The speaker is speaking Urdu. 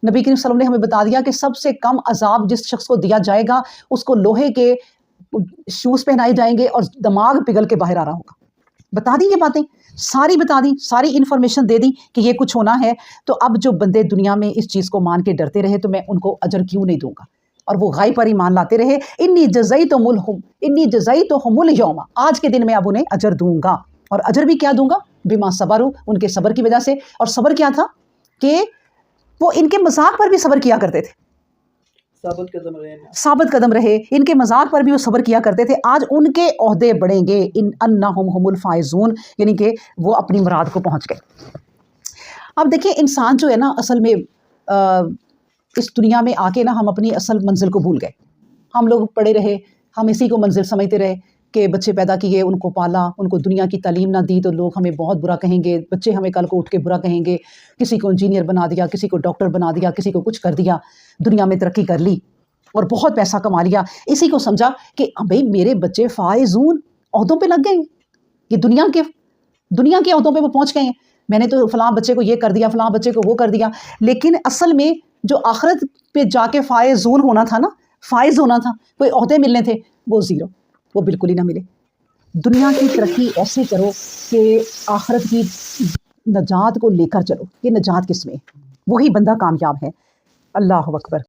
نبی کریم صلی اللہ علیہ وسلم نے ہمیں بتا دیا کہ سب سے کم عذاب جس شخص کو دیا جائے گا اس کو لوہے کے شوز پہنائے جائیں گے اور دماغ پگھل کے باہر آ رہا ہوگا. بتا دی یہ باتیں ساری، بتا دی ساری انفارمیشن دے دی کہ یہ کچھ ہونا ہے. تو اب جو بندے دنیا میں اس چیز کو مان کے ڈرتے رہے تو میں ان کو اجر کیوں نہیں دوں گا، اور وہ غائب پر ایمان لاتے رہے. انی جزیتہم الیوم، آج کے دن میں اب انہیں اجر دوں گا. اور اجر بھی کیا دوں گا؟ بما صبروا، ان کے صبر کی وجہ سے. اور صبر کیا تھا کہ وہ ان کے مذاق پر بھی صبر کیا کرتے تھے، ثابت قدم رہے، ان کے مذاق پر بھی وہ صبر کیا کرتے تھے. آج ان کے عہدے بڑھیں گے، انہم هم الفائزون، یعنی کہ وہ اپنی مراد کو پہنچ گئے. اب دیکھیں انسان جو ہے نا اصل میں اس دنیا میں آ کے نا ہم اپنی اصل منزل کو بھول گئے. ہم لوگ پڑے رہے، ہم اسی کو منزل سمجھتے رہے کہ بچے پیدا کیے، ان کو پالا، ان کو دنیا کی تعلیم نہ دی تو لوگ ہمیں بہت برا کہیں گے، بچے ہمیں کل کو اٹھ کے برا کہیں گے. کسی کو انجینئر بنا دیا، کسی کو ڈاکٹر بنا دیا، کسی کو کچھ کر دیا، دنیا میں ترقی کر لی اور بہت پیسہ کما لیا. اسی کو سمجھا کہ بھئی میرے بچے فائزون، عہدوں پہ لگ گئے ہیں، یہ دنیا کے عہدوں پہ وہ پہنچ گئے ہیں. میں نے تو فلاں بچے کو یہ کر دیا، فلاں بچے کو وہ کر دیا. لیکن اصل میں جو آخرت پہ جا کے فائزون ہونا تھا نا، فائز ہونا تھا، کوئی عہدے ملنے تھے، وہ زیرو، وہ بالکل ہی نہ ملے. دنیا کی ترقی ایسے کرو کہ آخرت کی نجات کو لے کر چلو. یہ نجات کس میں؟ وہی بندہ کامیاب ہے. اللہ اکبر.